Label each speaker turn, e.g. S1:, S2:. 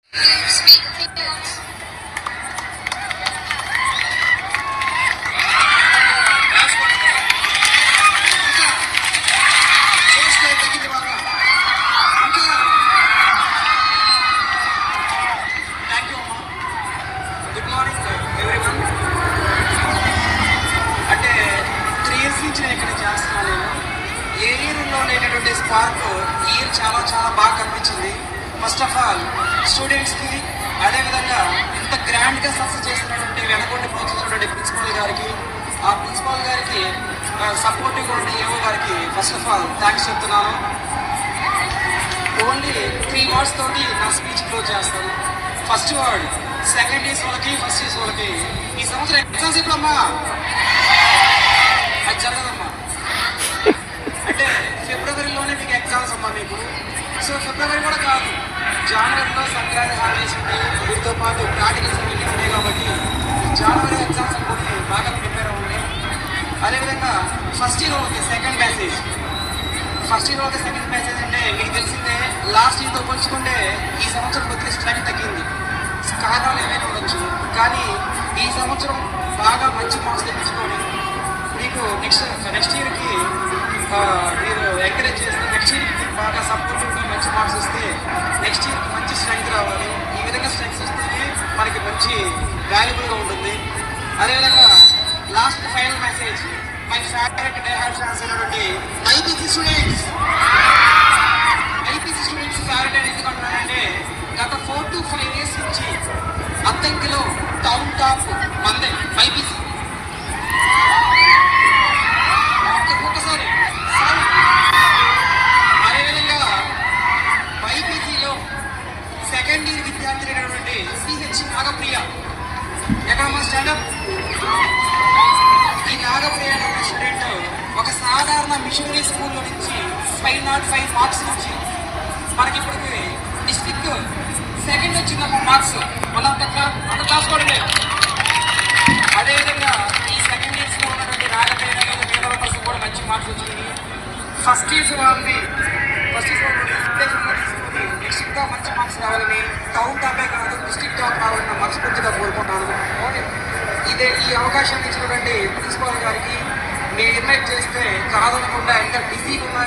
S1: Good morning everyone. అంటే 3 years నుంచి నేను ఇక్కడ చేస్తున్నాను. ఏ ఇయర్లో లేనటువంటి స్పార్క్ ఈ ఇయర్ చాలా చాలా బాగా కనిపించింది. ఫస్ట్ ఆఫ్ ఆల్ స్టూడెంట్స్కి, అదేవిధంగా ఇంత గ్రాండ్గా సక్సెస్ చేస్తున్నటువంటి వెనకొండి ప్రోత్సహించినటువంటి ప్రిన్సిపాల్ గారికి, ఆ ప్రిన్సిపాల్ గారికి సపోర్టివ్గా ఉండే ఏవో గారికి ఫస్ట్ ఆఫ్ ఆల్ థ్యాంక్స్ చెప్తున్నాను. ఓన్లీ 3 words తోటి నా స్పీచ్ క్లోజ్ చేస్తాను. ఫస్ట్ వర్డ్ సెకండ్ ఇయర్స్ వాళ్ళకి, ఫస్ట్ ఇయర్స్ వాళ్ళకి ఈ సంవత్సరం ఎగ్జామ్స్ ఇప్పుడమ్మా అది జరగదమ్మా. అంటే ఫిబ్రవరిలోనే మీకు ఎగ్జామ్స్ అమ్మా మీకు. సో ఫిబ్రవరి కూడా కాదు, జనవరిలో సంక్రాంతి హాలిడేస్ ఉంటాయి, వీటితో పాటు ప్రాక్టికల్స్ అన్ని ఉన్నాయి. కాబట్టి జనవరి ఎగ్జామ్స్ అనుకుని బాగా ప్రిపేర్ అవ్వండి. అదేవిధంగా ఫస్ట్ ఇయర్ వాళ్ళకి సెకండ్ మెసేజ్ అంటే మీకు తెలిసిందే, లాస్ట్ ఇయర్తో పోల్చుకుంటే ఈ సంవత్సరం కొద్దిగా స్ట్రెంగ్త్ తగ్గింది. కారణాలు ఏమైనా ఉండొచ్చు, కానీ ఈ సంవత్సరం బాగా మంచి మార్క్స్ తెప్పించుకొని మీకు నెక్స్ట్ ఇయర్కి మీరు ఎంకరేజ్ చేస్తే, నెక్స్ట్ ఇయర్కి బాగా సపోర్టివ్గా మంచి మార్క్స్ వస్తే నెక్స్ట్ ఇయర్కి మంచి స్ట్రెంగ్త్ రావాలి. ఈ విధంగా స్ట్రెంగ్త్ వస్తేనే మనకి మంచి వాల్యుబుల్గా ఉంటుంది. అదేవిధంగా last final message my favourite day have chance అయినటువంటి ఐపీసీ స్టూడెంట్స్ ఫేవరెట్ అని ఎందుకు అంటున్నానంటే, గత 4 to 5 years నుంచి అద్దంకిలో టౌన్ టాప్ మందే బైపీసీ. ఒక్కొక్కసారి అదేవిధంగా బైపీసీలో సెకండ్ ఇయర్ విద్యార్థి అయినటువంటి సిహెచ్ నాగప్రియ. ఎక్కడమ్మా స్టాండప్? ఈ నాగప్రియ అనే స్టూడెంట్ ఒక సాధారణ మిషనరీ స్కూల్లో నుంచి 505 మార్క్స్ నుంచి మనకి ఇప్పటికి డిస్ట్రిక్ట్ సెకండ్ వచ్చిందమ్మా మార్క్స్. అంత కాసుకోవడమే. అదేవిధంగా ఈ సెకండ్ ఇయర్స్లో ఉన్నటువంటి నాగప్రియ మిగతా పర్సన్ కూడా మంచి మార్క్స్ వచ్చింది. ఫస్ట్ ఇయర్స్ వాళ్ళని నెక్స్ట్ ఇంకా మంచి మార్క్స్ రావాలని, టౌన్ టాపే కాదు డిస్ట్రిక్ట్ టాప్ రావాలని మనస్ఫూర్తిగా కోరుకుంటాను. ఈ అవకాశాన్ని ఇచ్చినటువంటి ప్రిన్సిపాల్ గారికి నేను ఇన్వైట్ చేస్తే కాదనకుండా ఎంత బిజీగా ఉన్నా